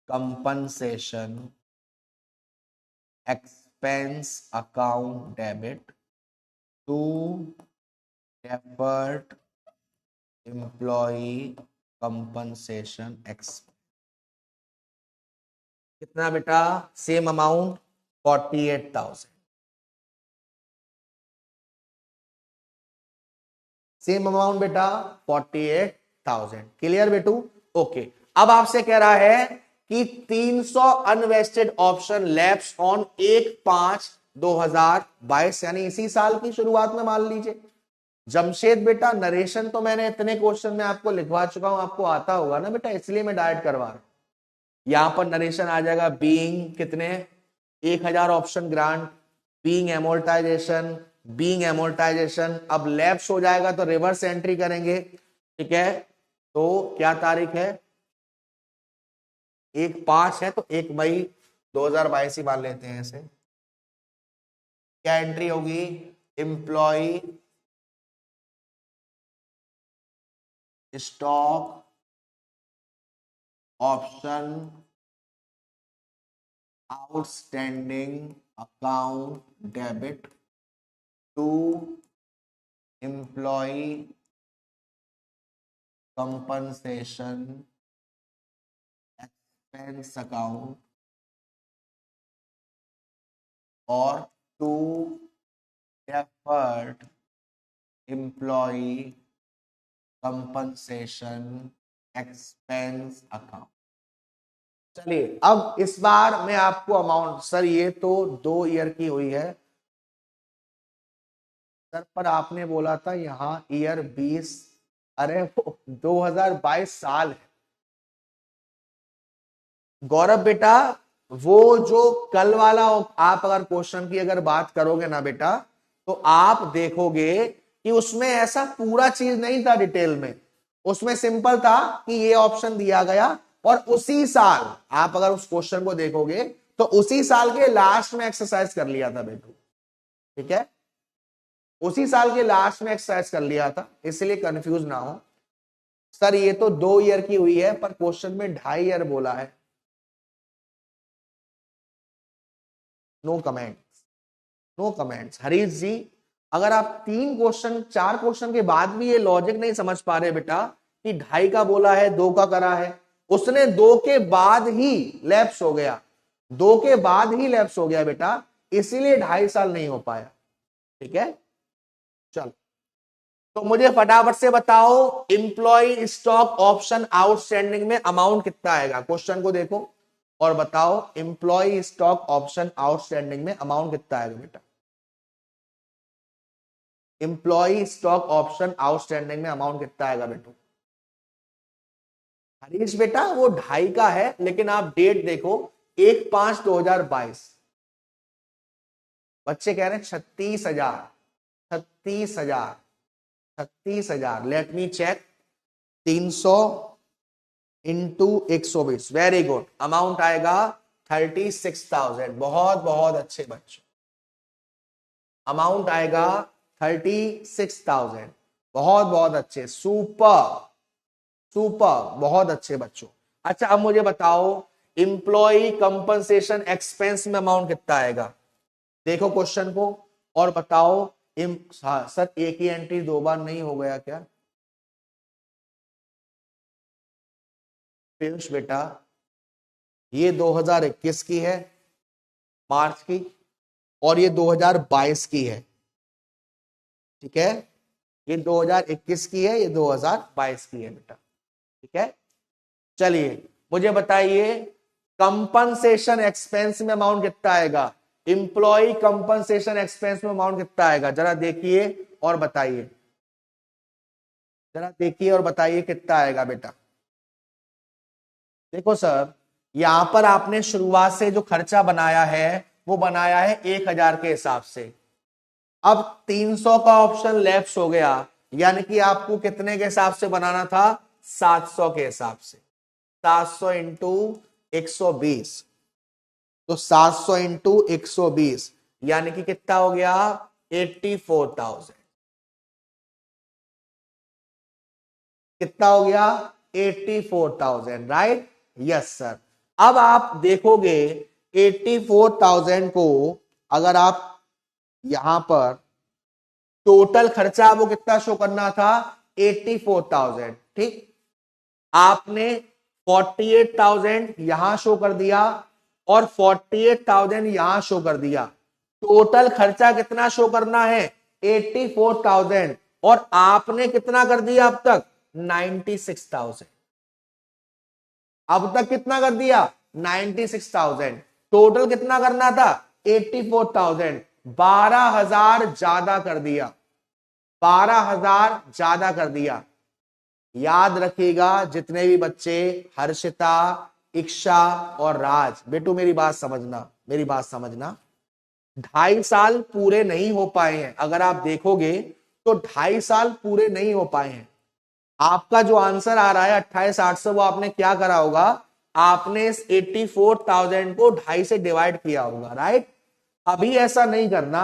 A: compensation expense account debit to deferred employee compensation expense. कितना बेटा? Same amount 48,000। सेम अमाउंट बेटा 48,000। क्लियर बेटू? ओके। अब आपसे कह रहा है कि 300 अनवेस्टेड ऑप्शन लैप्स ऑन 1/5/2022, यानी इसी साल की शुरुआत में मान लीजिए। जमशेद बेटा नरेशन तो मैंने इतने क्वेश्चन में आपको लिखवा चुका हूं, आपको आता होगा ना बेटा, इसलिए मैं डायरेक्ट करवा रहा हूं। यहां पर नरेशन आ जाएगा बीइंग कितने 1,000 option grant, being amortisation, being amortisation. अब लैप्स हो जाएगा तो रिवर्स एंट्री करेंगे, ठीक है। तो क्या तारीख है? 1/5 है तो 1 मई 2022 ही मान लेते हैं इसे। क्या एंट्री होगी? Employee stock option outstanding account debit to employee compensation expense account और to deferred employee compensation expense account. चलिए अब इस बार मैं आपको अमाउंट, सर ये तो 2 ईयर की हुई है सर, पर आपने बोला था यहां ईयर 20, अरे वो 2022 साल है गौरव बेटा। वो जो कल वाला आप अगर क्वेश्चन की अगर बात करोगे ना बेटा, तो आप देखोगे कि उसमें ऐसा पूरा चीज नहीं था डिटेल में। उसमें सिंपल था कि ये ऑप्शन दिया गया और उसी साल आप अगर उस क्वेश्चन को देखोगे तो उसी साल के लास्ट में एक्सरसाइज कर लिया था बेटू, ठीक है। उसी साल के लास्ट में एक्सरसाइज कर लिया था, इसलिए कंफ्यूज ना हो। सर ये तो 2 ईयर की हुई है पर क्वेश्चन में 2.5 ईयर बोला है। No comments, no comments Harish ji. अगर आप 3 क्वेश्चन 4 क्वेश्चन के बाद भी ये लॉजिक नहीं समझ पा रहे बेटा कि 2.5 का बोला है 2 का करा है, उसने 2 के बाद ही लैप्स हो गया, 2 के बाद ही लैप्स हो गया बेटा, इसीलिए 2.5 साल नहीं हो पाया, ठीक है। चलो तो मुझे फटाफट से बताओ इंप्लॉय स्टॉक ऑप्शन आउटस्टैंडिंग में अमाउंट कितना आएगा। क्वेश्चन को देखो और बताओ इंप्लॉय स्टॉक ऑप्शन आउटस्टैंडिंग में अमाउंट कितना आएगा बेटा। इंप्लॉय स्टॉक ऑप्शन आउटस्टैंडिंग में अमाउंट कितना आएगा बेटू? हरीश बेटा वो 2.5 का है, लेकिन आप डेट देखो 1/5/2022। बच्चे कह रहे हैं 36,000, 36,000, 36,000। Let me check. 300 into 120, very good. Amount आएगा 36,000। बहुत बहुत अच्छे बच्चों, अमाउंट आएगा 36,000। बहुत बहुत अच्छे, सुपर सुपर, बहुत अच्छे बच्चों। अच्छा अब मुझे बताओ इंप्लॉय कंपनसेशन एक्सपेंस में अमाउंट कितना आएगा। देखो क्वेश्चन को और बताओ। हाँ, सर एक ही एंट्री 2 बार नहीं हो गया क्या? पीयूष बेटा ये 2021 की है मार्च की, और ये 2022 की है, ठीक है। ये 2021 की है, ये 2022 की है बेटा, ठीक है। चलिए मुझे बताइए कंपनसेशन एक्सपेंस में अमाउंट कितना आएगा। इंप्लॉय कंपनसेशन एक्सपेंस में अमाउंट कितना आएगा, जरा देखिए और बताइए, जरा देखिए और बताइए कितना आएगा बेटा। देखो सर यहां पर आपने शुरुआत से जो खर्चा बनाया है वो बनाया है 1,000 के हिसाब से। अब 300 का ऑप्शन लेफ्ट हो गया, यानी कि आपको कितने के हिसाब से बनाना था? 700 के हिसाब से। 700 इंटू 120, तो 700 इंटू 120 यानी कि कितना हो गया? 84,000। कितना हो गया? 84,000, राइट? Yes sir. अब आप देखोगे 84,000 को, अगर आप यहां पर टोटल खर्चा वो कितना शो करना था? 84,000, ठीक। आपने 48,000 यहां शो कर दिया और 48,000 यहां शो कर दिया। टोटल खर्चा कितना शो करना है? 84,000 और आपने कितना कर दिया अब तक? 96,000। अब तक कितना कर दिया? 96,000। टोटल कितना करना था? 84,000। 12,000 ज्यादा कर दिया, 12,000 ज्यादा कर दिया। याद रखिएगा जितने भी बच्चे, हर्षिता, इक्षा और राज, बेटू मेरी बात समझना, मेरी बात समझना। 2.5 साल पूरे नहीं हो पाए हैं, अगर आप देखोगे तो 2.5 साल पूरे नहीं हो पाए हैं। आपका जो आंसर आ रहा है 28,800, वो आपने क्या करा होगा? आपने इस 84,000 को 2.5 से डिवाइड किया होगा, राइट? अभी ऐसा नहीं करना,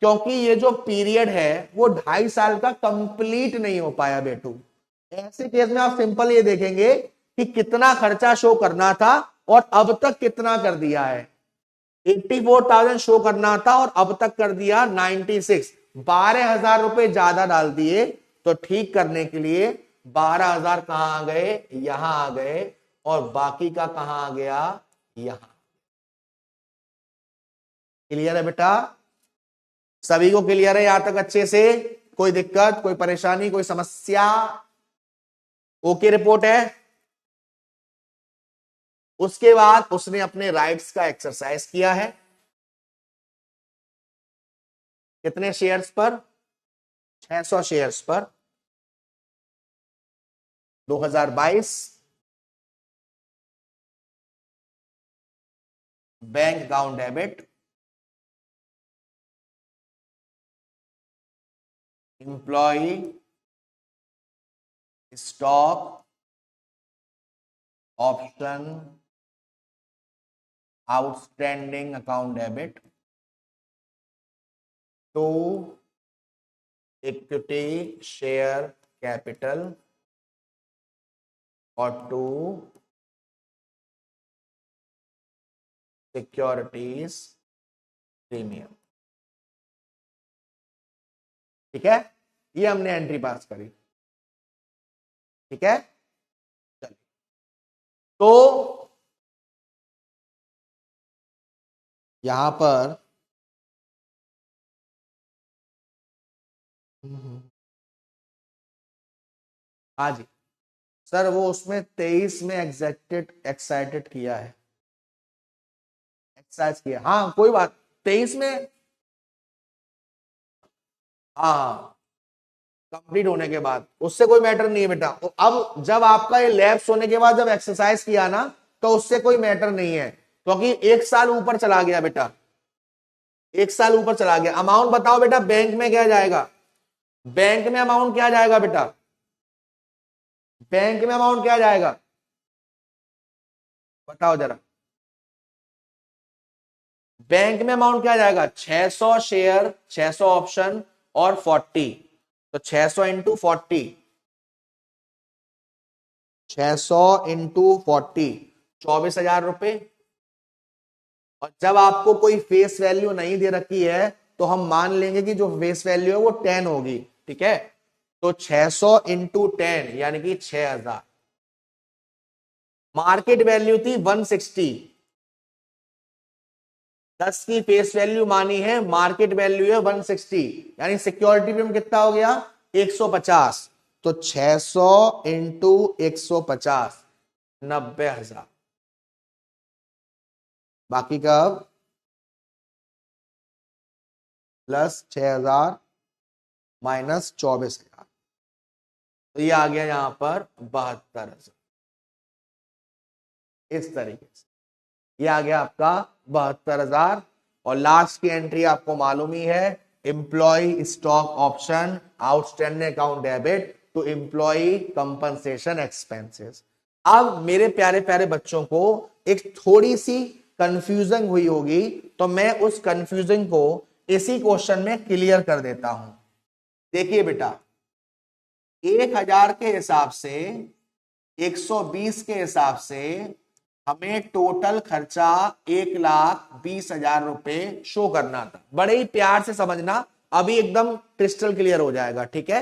A: क्योंकि ये जो पीरियड है वो 2.5 साल का कंप्लीट नहीं हो पाया बेटू। ऐसे केस में आप सिंपल ये देखेंगे कि कितना खर्चा शो करना था और अब तक कितना कर दिया है। 84,000 शो करना था और अब तक कर दिया 96। 12,000 रुपए ज्यादा डाल दिए, तो ठीक करने के लिए 12,000 कहां आ गए? यहां आ गए, और बाकी का कहां आ गया? यहां। क्लियर है बेटा? सभी को क्लियर है यहां तक अच्छे से? कोई दिक्कत, कोई परेशानी, कोई समस्या? ओके रिपोर्ट है। उसके बाद उसने अपने राइट्स का एक्सरसाइज किया है। कितने शेयर्स पर? 600 शेयर्स पर। 2022 bank account debit, employee stock option outstanding account debit to equity share capital और टू सिक्योरिटीज प्रीमियम। ठीक है, ये हमने एंट्री पास करी। ठीक है, चलिए तो यहां पर हाँ जी सर, वो उसमें 23 में एक्साइटेड किया है, एक्सरसाइज किया। हाँ कोई बात, 23 में, हाँ कंप्लीट होने के बाद, उससे कोई मैटर नहीं है बेटा। अब जब आपका ये लैप्स होने के बाद जब एक्सरसाइज किया ना, तो उससे कोई मैटर नहीं है, क्योंकि 1 साल ऊपर चला गया बेटा, 1 साल ऊपर चला गया। अमाउंट बताओ बेटा, बैंक में क्या जाएगा? बैंक में अमाउंट क्या जाएगा बेटा? बैंक में अमाउंट क्या जाएगा? बताओ जरा। बैंक में अमाउंट क्या जाएगा? 600 शेयर, 600 ऑप्शन और 40, तो 600 इंटू 40, 600 इंटू 40, 24,000 रुपए। और जब आपको कोई फेस वैल्यू नहीं दे रखी है, तो हम मान लेंगे कि जो फेस वैल्यू है वो 10 होगी। ठीक है, तो 600 इंटू 10 यानी कि 6,000। मार्केट वैल्यू थी 160, 10 की फेस वैल्यू मानी है, मार्केट वैल्यू है 160, यानी सिक्योरिटी प्रीमियम कितना हो गया? 150। तो 600 इंटू 150, 90,000। बाकी का प्लस 6,000 माइनस 24,000, तो ये आ गया यहां पर 72,000। इस तरीके से ये आ गया आपका 72,000। और लास्ट की एंट्री आपको मालूम ही है, employee stock option outstanding account debit to employee compensation expenses. अब मेरे प्यारे प्यारे बच्चों को एक थोड़ी सी कंफ्यूजन हुई होगी, तो मैं उस कंफ्यूजन को इसी क्वेश्चन में क्लियर कर देता हूं। देखिए बेटा, 1,000 के हिसाब से, 120 के हिसाब से हमें टोटल खर्चा 1,20,000 रुपए शो करना था। बड़े ही प्यार से समझना, अभी एकदम क्रिस्टल क्लियर हो जाएगा। ठीक है,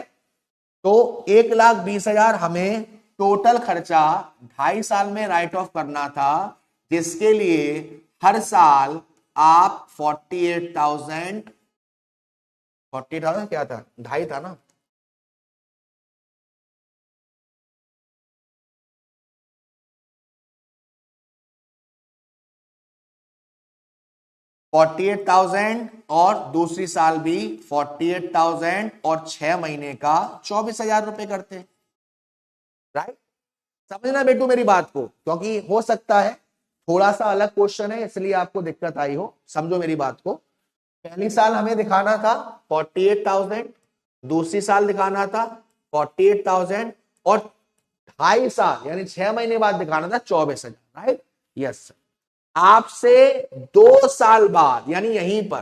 A: तो 1,20,000 हमें टोटल खर्चा 2.5 साल में राइट ऑफ करना था, जिसके लिए हर साल आप 48,000 क्या था, 2.5 था ना, 48,000 और दूसरी साल भी 48,000 और 6 महीने का 24,000 रुपए करते हैं, राइट। समझना बेटू मेरी बात को, क्योंकि हो सकता है थोड़ा सा अलग क्वेश्चन है इसलिए आपको दिक्कत आई हो। समझो मेरी बात को, पहली साल हमें दिखाना था 48,000, दूसरी साल दिखाना था 48,000 और 2.5 साल यानी 6 महीने बाद दिखाना था 24,000, राइट। यस, आपसे 2 साल बाद यानी यहीं पर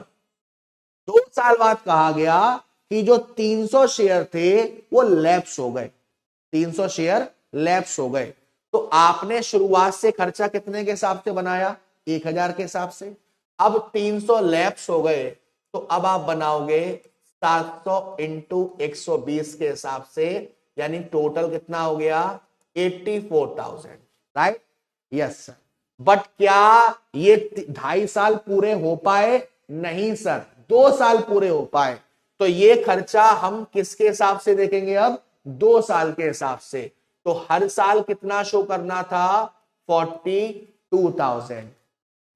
A: 2 साल बाद कहा गया कि जो 300 शेयर थे वो लैप्स हो गए, 300 शेयर लैप्स हो गए। तो आपने शुरुआत से खर्चा कितने के हिसाब से बनाया, 1,000 के हिसाब से। अब 300 लैप्स हो गए तो अब आप बनाओगे 700 इंटू 120 के हिसाब से, यानी टोटल कितना हो गया 84,000, राइट। यस सर, बट क्या ये 2.5 साल पूरे हो पाए, नहीं सर, 2 साल पूरे हो पाए। तो ये खर्चा हम किसके हिसाब से देखेंगे अब, 2 साल के हिसाब से। तो हर साल कितना शो करना था, 42,000।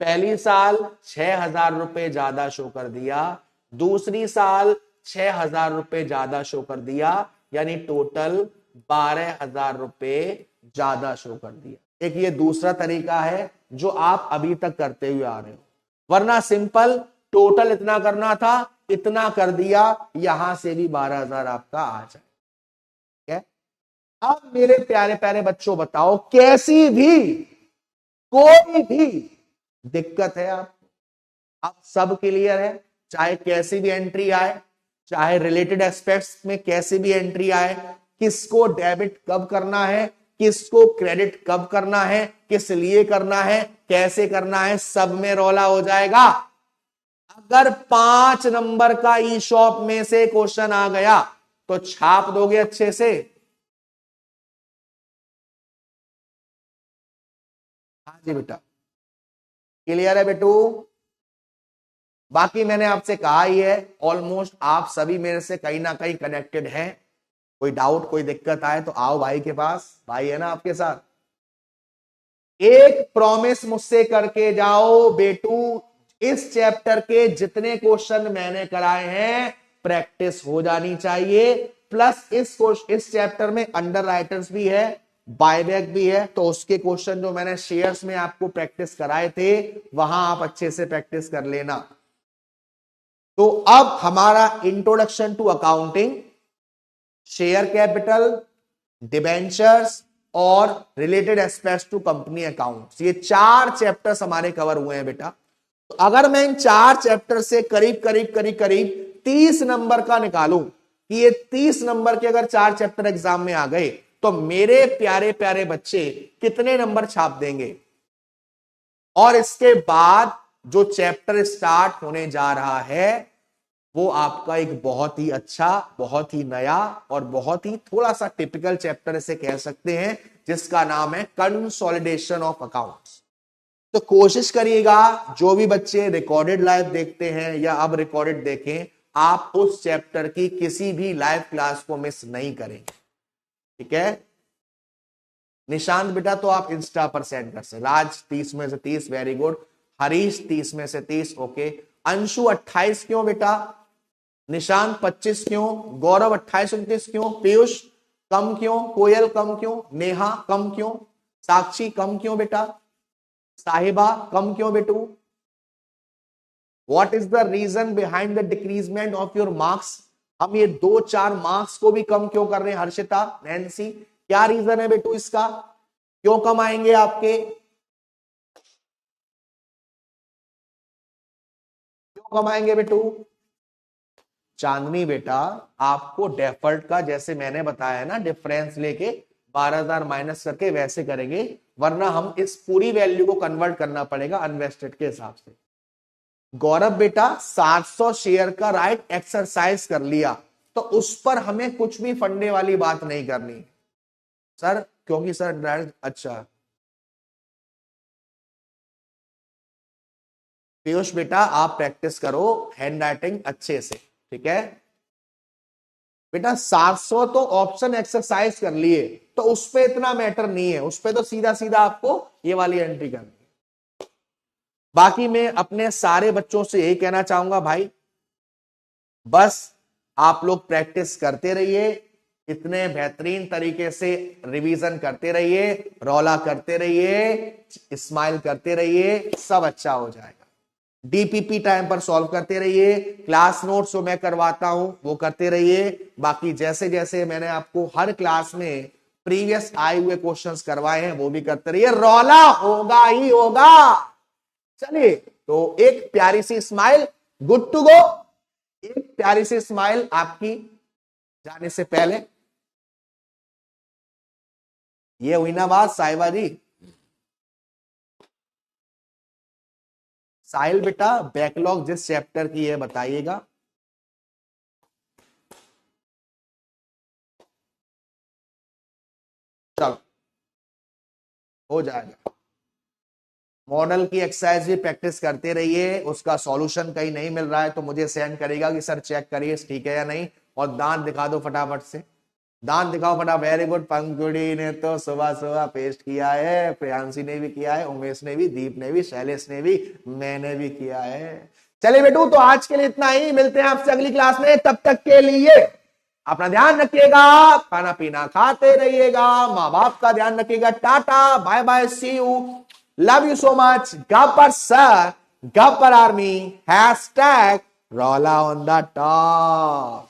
A: पहली साल 6,000 रुपए ज्यादा शो कर दिया, दूसरी साल 6,000 रुपए ज्यादा शो कर दिया, यानी टोटल 12,000 रुपए ज्यादा शो कर दिया। एक ये दूसरा तरीका है जो आप अभी तक करते हुए आ रहे हो, वरना सिंपल टोटल इतना करना था, इतना कर दिया, यहां से भी 12,000 आपका आ जाए। ठीक है, अब मेरे प्यारे प्यारे बच्चों बताओ, कैसी भी कोई भी दिक्कत है आप सब क्लियर है, चाहे कैसी भी एंट्री आए, चाहे रिलेटेड एस्पेक्ट्स में कैसी भी एंट्री आए, किसको डेबिट कब करना है, किसको क्रेडिट कब करना है, किस लिए करना है, कैसे करना है, सब में रौला हो जाएगा। अगर 5 नंबर का ई शॉप में से क्वेश्चन आ गया तो छाप दोगे अच्छे से। हाँ जी बेटा, क्लियर है बेटू। बाकी मैंने आपसे कहा ही है, ऑलमोस्ट आप सभी मेरे से कहीं ना कहीं कनेक्टेड हैं। कोई डाउट कोई दिक्कत आए तो आओ भाई के पास, भाई है ना आपके साथ। एक प्रॉमिस मुझसे करके जाओ बेटू, इस चैप्टर के जितने क्वेश्चन मैंने कराए हैं प्रैक्टिस हो जानी चाहिए। प्लस इस चैप्टर में अंडर राइटर्स भी है, बायबैक भी है, तो उसके क्वेश्चन जो मैंने शेयर्स में आपको प्रैक्टिस कराए थे वहां आप अच्छे से प्रैक्टिस कर लेना। तो अब हमारा introduction to accounting, share capital, debentures और related aspects to company accounts, ये 4 चैप्टर्स हमारे कवर हुए हैं बेटा। तो अगर मैं इन 4 चैप्टर से करीब करीब करीब करीब 30 नंबर का निकालूं कि ये 30 नंबर के अगर 4 चैप्टर एग्जाम में आ गए तो मेरे प्यारे प्यारे बच्चे कितने नंबर छाप देंगे। और इसके बाद जो चैप्टर स्टार्ट होने जा रहा है वो आपका एक बहुत ही अच्छा, बहुत ही नया और बहुत ही थोड़ा सा टिपिकल चैप्टर इसे कह सकते हैं, जिसका नाम है कंसोलिडेशन ऑफ अकाउंट्स। तो कोशिश करिएगा जो भी बच्चे रिकॉर्डेड लाइव देखते हैं या अब रिकॉर्डेड देखें, आप उस चैप्टर की किसी भी लाइव क्लास को मिस नहीं करेंगे। ठीक है, निशांत बेटा तो आप इंस्टा पर सेंड कर सकते, राज 30 में से 30, वेरी गुड, हरीश 30 में से 30, ओके, अंशु 28 क्यों बेटा, निशांत 25 क्यों, गौरव 28 29 क्यों, पीयूष कम क्यों, कोयल कम क्यों, नेहा कम क्यों, साक्षी कम क्यों बेटा, साहिबा कम क्यों बेटू, what is the reason behind the decreasement of your marks, हम ये 2-4 मार्क्स को भी कम क्यों कर रहे हैं, हर्षिता, नैन्सी, क्या रीजन है बेटू इसका, क्यों कम आएंगे आपके, क्यों कम आएंगे बेटू। चांदनी बेटा आपको डेफर्ड का जैसे मैंने बताया है ना, डिफरेंस लेके 12,000 माइनस करके वैसे करेंगे, वरना हम इस पूरी वैल्यू को कन्वर्ट करना पड़ेगा अनवेस्टेड के हिसाब से। गौरव बेटा 700 शेयर का राइट एक्सरसाइज कर लिया, तो उस पर हमें कुछ भी फंडे वाली बात नहीं करनी सर, क्योंकि सर अच्छा पीयूष बेटा आप प्रैक्टिस करो हैंड राइटिंग अच्छे से, ठीक है बेटा। 700 तो ऑप्शन एक्सरसाइज कर लिए, तो उस पे इतना मैटर नहीं है, उस पे तो सीधा सीधा आपको ये वाली एंट्री करनी है। बाकी मैं अपने सारे बच्चों से यही कहना चाहूंगा भाई, बस आप लोग प्रैक्टिस करते रहिए, इतने बेहतरीन तरीके से रिवीजन करते रहिए, रौला करते रहिए, स्माइल करते रहिए, सब अच्छा हो जाएगा। डीपीपी टाइम पर सॉल्व करते रहिए, क्लास नोट्स जो मैं करवाता हूं वो करते रहिए। बाकी जैसे जैसे मैंने आपको हर क्लास में प्रीवियस आए हुए क्वेश्चंस करवाए हैं वो भी करते रहिए, रौला होगा ही होगा। चलिए, तो एक प्यारी सी स्माइल, गुड टू गो। एक प्यारी सी स्माइल आपकी जाने से पहले, ये हुई ना बात साहिबा जी। साहिल बेटा बैकलॉग जिस चैप्टर की है बताइएगा। चलो हो जाएगा। मॉडल की एक्सरसाइज भी प्रैक्टिस करते रहिए, उसका सॉल्यूशन कहीं नहीं मिल रहा है तो मुझे सेंड करेगा कि सर चेक करिए ठीक है या नहीं, और दांत दिखा दो फटाफट से, दांत दिखाओ फटाफट। वेरी गुड, पंकुड़ी ने तो सुबह सुबह पेस्ट किया है, प्रियांशी ने भी किया है, उमेश ने भी, दीप ने भी, शैलेश ने भी, मैंने भी किया है। चलिए बेटू, तो आज के लिए इतना ही, मिलते हैं आपसे अगली क्लास में। तब तक के लिए अपना ध्यान रखिएगा, खाना पीना खाते रहिएगा, माँ बाप का ध्यान रखिएगा। Tata bye bye, see you, love you so much. Gabbar sir, Gabbar army, hashtag रौला ऑन द टॉप।